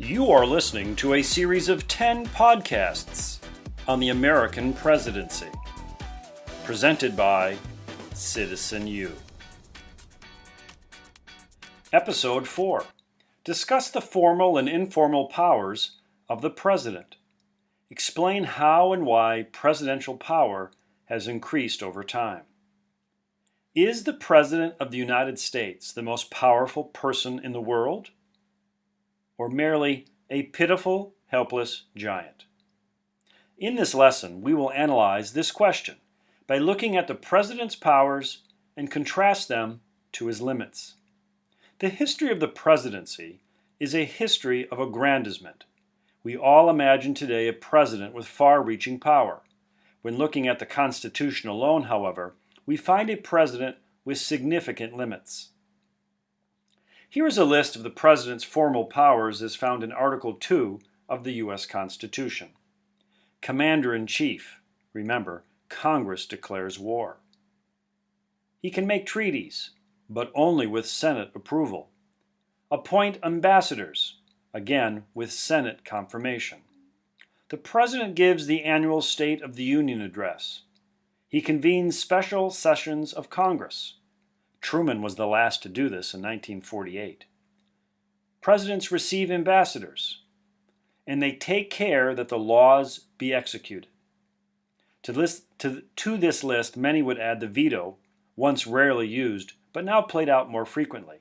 You are listening to a series of 10 podcasts on the American presidency, presented by Citizen U. Episode 4. Discuss the formal and informal powers of the president. Explain how and why presidential power has increased over time. Is the President of the United States the most powerful person in the world? Or merely a pitiful, helpless giant? In this lesson, we will analyze this question by looking at the President's powers and contrast them to his limits. The history of the presidency is a history of aggrandizement. We all imagine today a president with far-reaching power. When looking at the Constitution alone, however, we find a president with significant limits. Here is a list of the president's formal powers as found in Article 2 of the U.S. Constitution. Commander-in-Chief. Remember, Congress declares war. He can make treaties, but only with Senate approval. Appoint ambassadors, again with Senate confirmation. The President gives the annual State of the Union address. He convenes special sessions of Congress. Truman was the last to do this in 1948. Presidents receive ambassadors, and they take care that the laws be executed. To this list, many would add the veto, once rarely used, but now played out more frequently.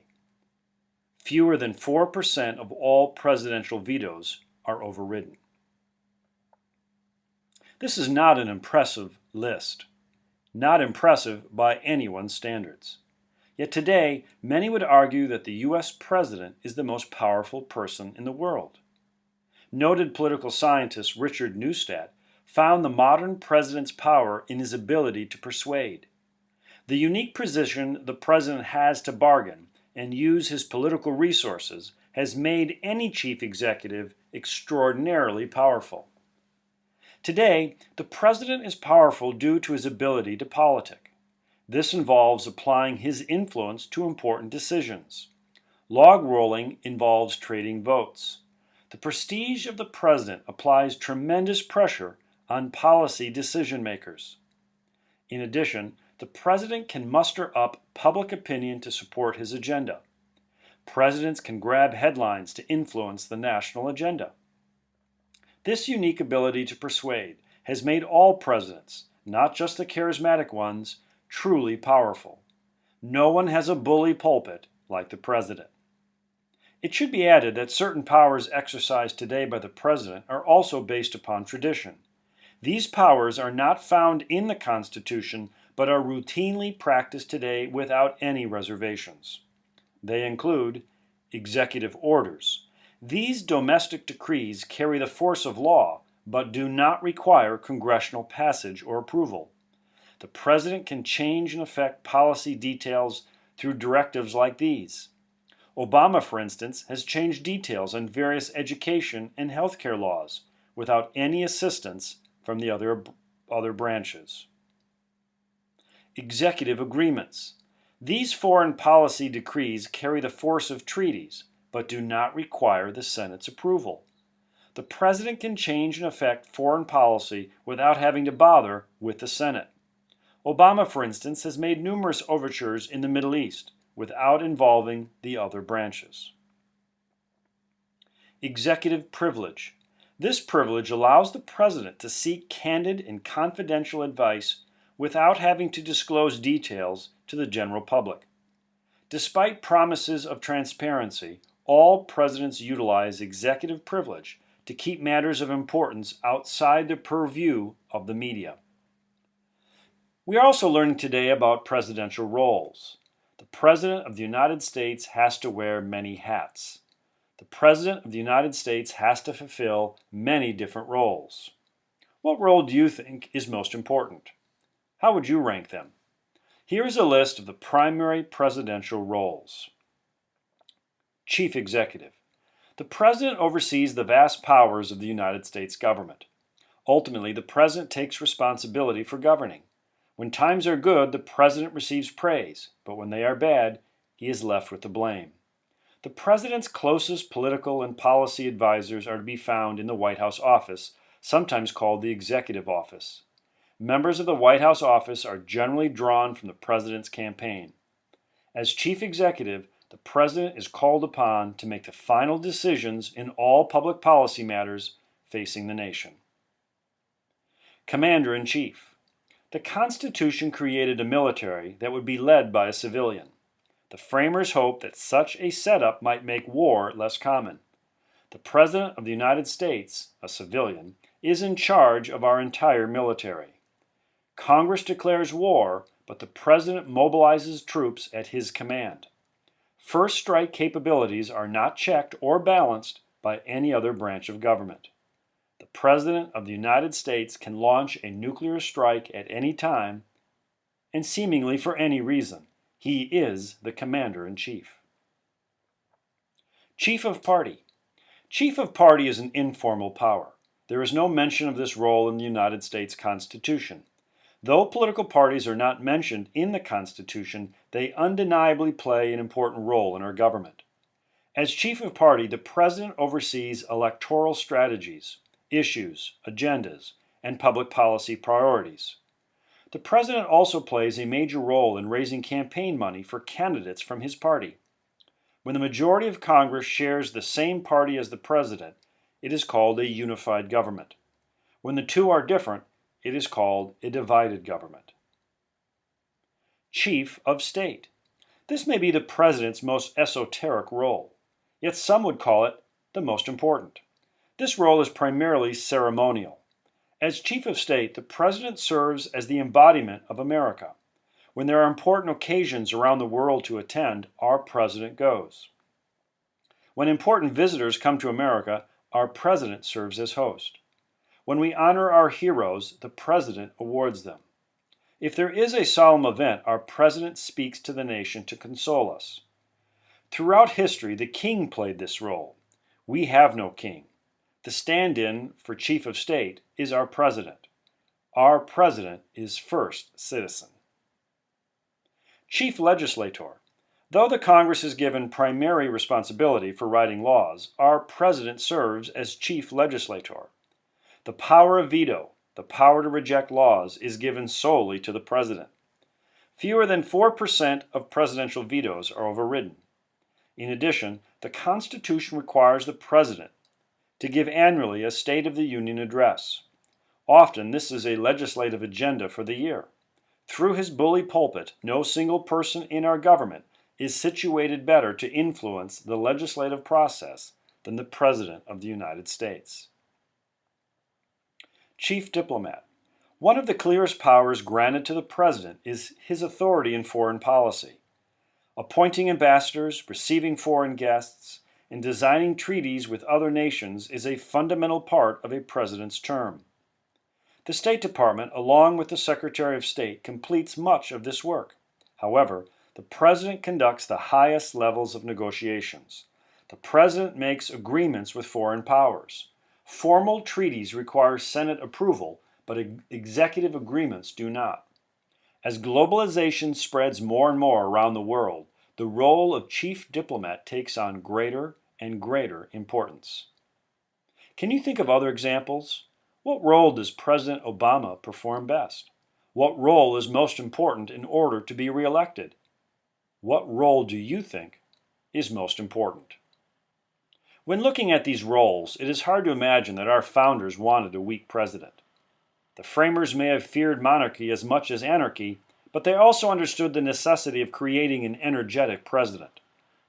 Fewer than 4% of all presidential vetoes are overridden. This is not an impressive list, not impressive by anyone's standards. Yet today, many would argue that the U.S. President is the most powerful person in the world. Noted political scientist Richard Neustadt found the modern president's power in his ability to persuade. The unique position the president has to bargain and use his political resources has made any chief executive extraordinarily powerful. Today, the president is powerful due to his ability to politic. This involves applying his influence to important decisions. Log rolling involves trading votes. The prestige of the president applies tremendous pressure on policy decision makers. In addition, the president can muster up public opinion to support his agenda. Presidents can grab headlines to influence the national agenda. This unique ability to persuade has made all presidents, not just the charismatic ones, truly powerful. No one has a bully pulpit like the president. It should be added that certain powers exercised today by the president are also based upon tradition. These powers are not found in the Constitution, but are routinely practiced today without any reservations. They include executive orders. These domestic decrees carry the force of law, but do not require congressional passage or approval. The president can change and affect policy details through directives like these. Obama, for instance, has changed details on various education and healthcare laws without any assistance from the other branches. Executive agreements. These foreign policy decrees carry the force of treaties, but do not require the Senate's approval. The president can change and affect foreign policy without having to bother with the Senate. Obama, for instance, has made numerous overtures in the Middle East without involving the other branches. Executive privilege. This privilege allows the president to seek candid and confidential advice without having to disclose details to the general public. Despite promises of transparency, all presidents utilize executive privilege to keep matters of importance outside the purview of the media. We are also learning today about presidential roles. The President of the United States has to wear many hats. The President of the United States has to fulfill many different roles. What role do you think is most important? How would you rank them? Here is a list of the primary presidential roles. Chief Executive. The President oversees the vast powers of the United States government. Ultimately, the President takes responsibility for governing. When times are good, the President receives praise, but when they are bad, he is left with the blame. The president's closest political and policy advisors are to be found in the White House office, sometimes called the Executive Office. Members of the White House office are generally drawn from the president's campaign. As chief executive, the president is called upon to make the final decisions in all public policy matters facing the nation. Commander-in-Chief. The Constitution created a military that would be led by a civilian. The framers hoped that such a setup might make war less common. The President of the United States, a civilian, is in charge of our entire military. Congress declares war, but the President mobilizes troops at his command. First strike capabilities are not checked or balanced by any other branch of government. The President of the United States can launch a nuclear strike at any time, and seemingly for any reason. He is the Commander-in-Chief. Chief of Party. Chief of Party is an informal power. There is no mention of this role in the United States Constitution. Though political parties are not mentioned in the Constitution, they undeniably play an important role in our government. As Chief of Party, the President oversees electoral strategies, issues, agendas, and public policy priorities. The President also plays a major role in raising campaign money for candidates from his party. When the majority of Congress shares the same party as the President, it is called a unified government. When the two are different, it is called a divided government. Chief of State. This may be the President's most esoteric role, yet some would call it the most important. This role is primarily ceremonial. As Chief of State, the President serves as the embodiment of America. When there are important occasions around the world to attend, our President goes. When important visitors come to America, our President serves as host. When we honor our heroes, the President awards them. If there is a solemn event, our President speaks to the nation to console us. Throughout history, the king played this role. We have no king. The stand-in for Chief of State is our President. Our President is first citizen. Chief Legislator. Though the Congress is given primary responsibility for writing laws, our President serves as Chief Legislator. The power of veto, the power to reject laws, is given solely to the President. Fewer than 4% of presidential vetoes are overridden. In addition, the Constitution requires the President to give annually a State of the Union address. Often this is a legislative agenda for the year. Through his bully pulpit, no single person in our government is situated better to influence the legislative process than the President of the United States. Chief Diplomat. One of the clearest powers granted to the President is his authority in foreign policy. Appointing ambassadors, receiving foreign guests, and designing treaties with other nations is a fundamental part of a president's term. The State Department, along with the Secretary of State, completes much of this work. However, the President conducts the highest levels of negotiations. The President makes agreements with foreign powers. Formal treaties require Senate approval, but executive agreements do not. As globalization spreads more and more around the world, the role of chief diplomat takes on greater and greater importance. Can you think of other examples? What role does President Obama perform best? What role is most important in order to be reelected? What role do you think is most important? When looking at these roles, it is hard to imagine that our founders wanted a weak president. The framers may have feared monarchy as much as anarchy, but they also understood the necessity of creating an energetic president.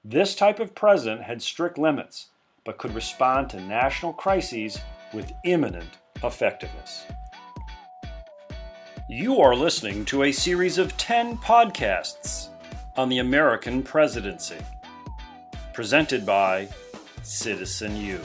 This type of president had strict limits, but could respond to national crises with imminent effectiveness. You are listening to a series of 10 podcasts on the American presidency, presented by Citizen U.